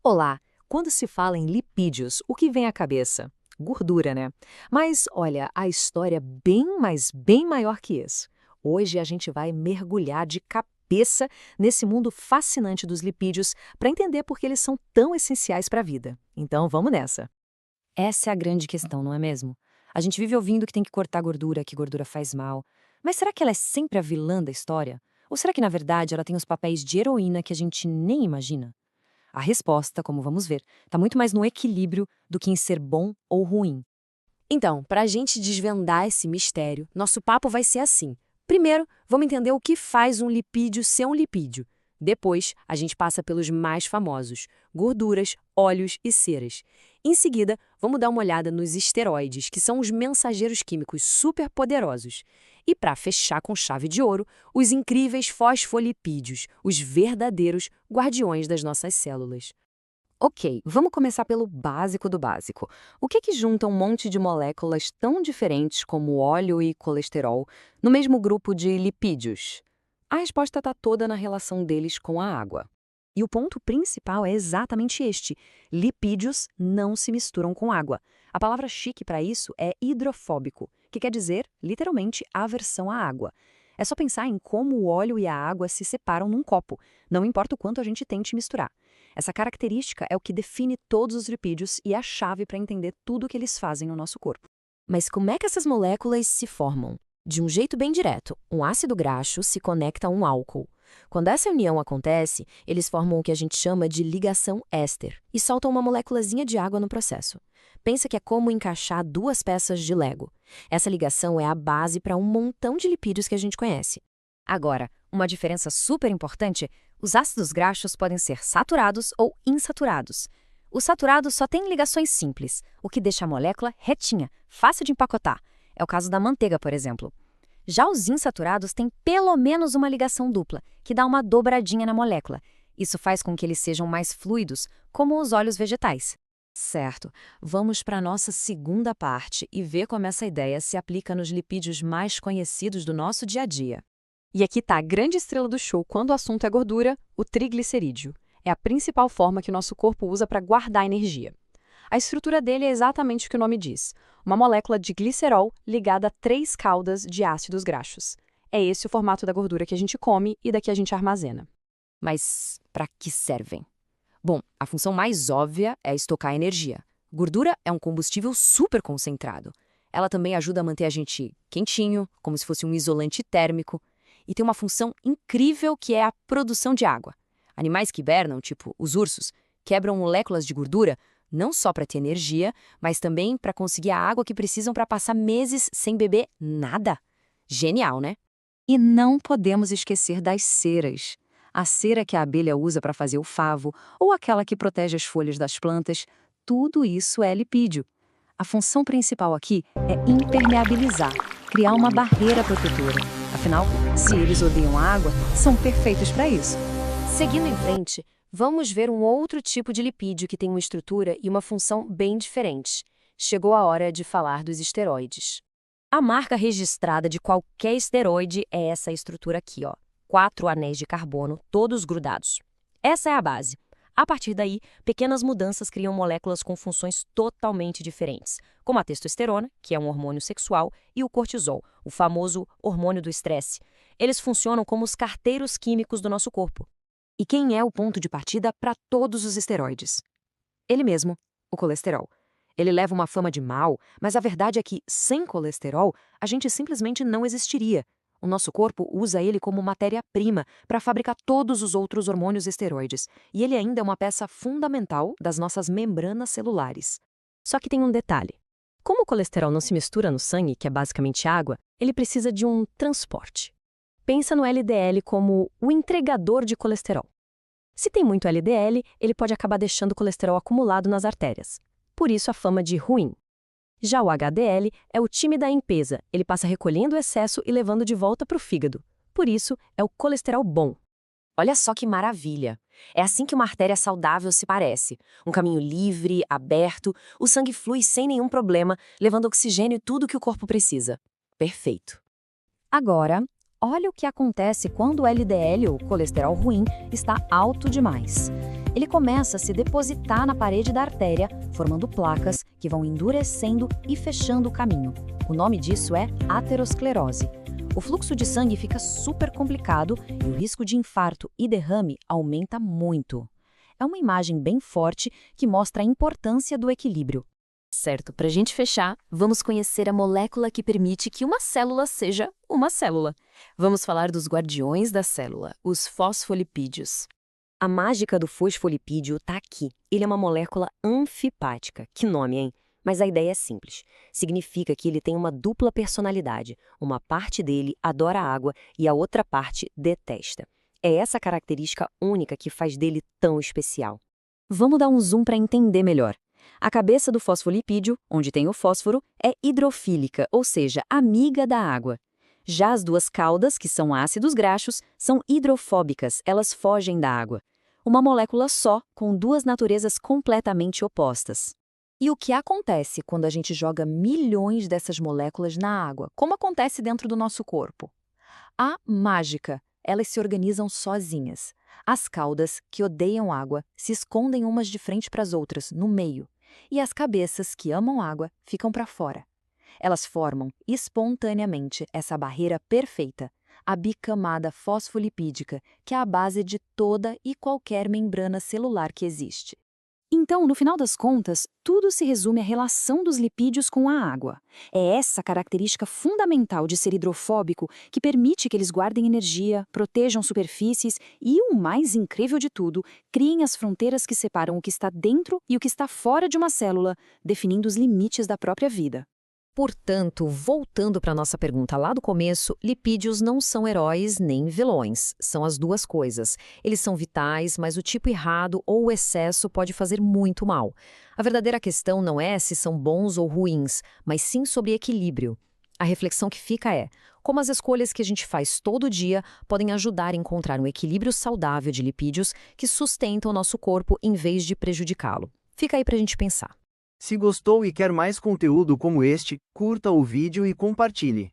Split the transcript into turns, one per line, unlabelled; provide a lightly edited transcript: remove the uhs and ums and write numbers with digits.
Olá! Quando se fala em lipídios, o que vem à cabeça? Gordura, né? Mas olha, a história é bem, mas bem maior que isso. Hoje a gente vai mergulhar de cabeça nesse mundo fascinante dos lipídios para entender por que eles são tão essenciais para a vida. Então vamos nessa!
Essa é a grande questão, não é mesmo? A gente vive ouvindo que tem que cortar gordura, que gordura faz mal. Mas será que ela é sempre a vilã da história? Ou será que, na verdade, ela tem os papéis de heroína que a gente nem imagina? A resposta, como vamos ver, está muito mais no equilíbrio do que em ser bom ou ruim.
Então, para a gente desvendar esse mistério, nosso papo vai ser assim. Primeiro, vamos entender o que faz um lipídio ser um lipídio. Depois, a gente passa pelos mais famosos, gorduras, óleos e ceras. Em seguida, vamos dar uma olhada nos esteroides, que são os mensageiros químicos superpoderosos. E para fechar com chave de ouro, os incríveis fosfolipídios, os verdadeiros guardiões das nossas células.
Ok, vamos começar pelo básico do básico. O que junta um monte de moléculas tão diferentes como óleo e colesterol no mesmo grupo de lipídios? A resposta está toda na relação deles com a água. E o ponto principal é exatamente este: lipídios não se misturam com água. A palavra chique para isso é hidrofóbico, que quer dizer, literalmente, aversão à água. É só pensar em como o óleo e a água se separam num copo, não importa o quanto a gente tente misturar. Essa característica é o que define todos os lipídios e é a chave para entender tudo o que eles fazem no nosso corpo.
Mas como é que essas moléculas se formam? De um jeito bem direto, um ácido graxo se conecta a um álcool. Quando essa união acontece, eles formam o que a gente chama de ligação éster e soltam uma moléculazinha de água no processo. Pensa que é como encaixar duas peças de Lego. Essa ligação é a base para um montão de lipídios que a gente conhece.
Agora, uma diferença super importante: os ácidos graxos podem ser saturados ou insaturados. Os saturados só têm ligações simples, o que deixa a molécula retinha, fácil de empacotar. É o caso da manteiga, por exemplo. Já os insaturados têm pelo menos uma ligação dupla, que dá uma dobradinha na molécula. Isso faz com que eles sejam mais fluidos, como os óleos vegetais.
Certo, vamos para a nossa segunda parte e ver como essa ideia se aplica nos lipídios mais conhecidos do nosso dia a dia. E aqui está a grande estrela do show quando o assunto é gordura, o triglicerídeo. É a principal forma que o nosso corpo usa para guardar energia. A estrutura dele é exatamente o que o nome diz, uma molécula de glicerol ligada a 3 caudas de ácidos graxos. É esse o formato da gordura que a gente come e da que a gente armazena.
Mas para que servem? Bom, a função mais óbvia é estocar energia. Gordura é um combustível super concentrado. Ela também ajuda a manter a gente quentinho, como se fosse um isolante térmico. E tem uma função incrível que é a produção de água. Animais que hibernam, tipo os ursos, quebram moléculas de gordura não só para ter energia, mas também para conseguir a água que precisam para passar meses sem beber nada. Genial, né?
E não podemos esquecer das ceras. A cera que a abelha usa para fazer o favo, ou aquela que protege as folhas das plantas, tudo isso é lipídio. A função principal aqui é impermeabilizar, criar uma barreira protetora. Afinal, se eles odeiam a água, são perfeitos para isso.
Seguindo em frente, vamos ver um outro tipo de lipídio que tem uma estrutura e uma função bem diferentes. Chegou a hora de falar dos esteroides. A marca registrada de qualquer esteroide é essa estrutura aqui, ó. 4 anéis de carbono, todos grudados. Essa é a base. A partir daí, pequenas mudanças criam moléculas com funções totalmente diferentes, como a testosterona, que é um hormônio sexual, e o cortisol, o famoso hormônio do estresse. Eles funcionam como os carteiros químicos do nosso corpo.
E quem é o ponto de partida para todos os esteroides? Ele mesmo, o colesterol. Ele leva uma fama de mal, mas a verdade é que, sem colesterol, a gente simplesmente não existiria. O nosso corpo usa ele como matéria-prima para fabricar todos os outros hormônios esteroides, e ele ainda é uma peça fundamental das nossas membranas celulares.
Só que tem um detalhe. Como o colesterol não se mistura no sangue, que é basicamente água, ele precisa de um transporte. Pensa no LDL como o entregador de colesterol. Se tem muito LDL, ele pode acabar deixando o colesterol acumulado nas artérias. Por isso a fama de ruim. Já o HDL é o time da limpeza, ele passa recolhendo o excesso e levando de volta para o fígado. Por isso, é o colesterol bom.
Olha só que maravilha! É assim que uma artéria saudável se parece. Um caminho livre, aberto, o sangue flui sem nenhum problema, levando oxigênio e tudo que o corpo precisa. Perfeito.
Agora, olha o que acontece quando o LDL, ou colesterol ruim, está alto demais.
Ele começa a se depositar na parede da artéria, formando placas que vão endurecendo e fechando o caminho. O nome disso é aterosclerose. O fluxo de sangue fica super complicado e o risco de infarto e derrame aumenta muito. É uma imagem bem forte que mostra a importância do equilíbrio. Certo, para a gente fechar, vamos conhecer a molécula que permite que uma célula seja uma célula. Vamos falar dos guardiões da célula, os fosfolipídios.
A mágica do fosfolipídio está aqui. Ele é uma molécula anfipática. Que nome, hein? Mas a ideia é simples. Significa que ele tem uma dupla personalidade. Uma parte dele adora a água e a outra parte detesta. É essa característica única que faz dele tão especial.
Vamos dar um zoom para entender melhor. A cabeça do fosfolipídio, onde tem o fósforo, é hidrofílica, ou seja, amiga da água. Já as duas caudas, que são ácidos graxos, são hidrofóbicas, elas fogem da água. Uma molécula só, com duas naturezas completamente opostas. E o que acontece quando a gente joga milhões dessas moléculas na água, como acontece dentro do nosso corpo? A mágica, elas se organizam sozinhas. As caudas, que odeiam água, se escondem umas de frente para as outras, no meio. E as cabeças, que amam água, ficam para fora. Elas formam, espontaneamente, essa barreira perfeita, a bicamada fosfolipídica, que é a base de toda e qualquer membrana celular que existe. Então, no final das contas, tudo se resume à relação dos lipídios com a água. É essa característica fundamental de ser hidrofóbico que permite que eles guardem energia, protejam superfícies e, o mais incrível de tudo, criem as fronteiras que separam o que está dentro e o que está fora de uma célula, definindo os limites da própria vida. Portanto, voltando para a nossa pergunta lá do começo, lipídios não são heróis nem vilões. São as duas coisas. Eles são vitais, mas o tipo errado ou o excesso pode fazer muito mal. A verdadeira questão não é se são bons ou ruins, mas sim sobre equilíbrio. A reflexão que fica é como as escolhas que a gente faz todo dia podem ajudar a encontrar um equilíbrio saudável de lipídios que sustentam o nosso corpo em vez de prejudicá-lo. Fica aí para a gente pensar.
Se gostou e quer mais conteúdo como este, curta o vídeo e compartilhe.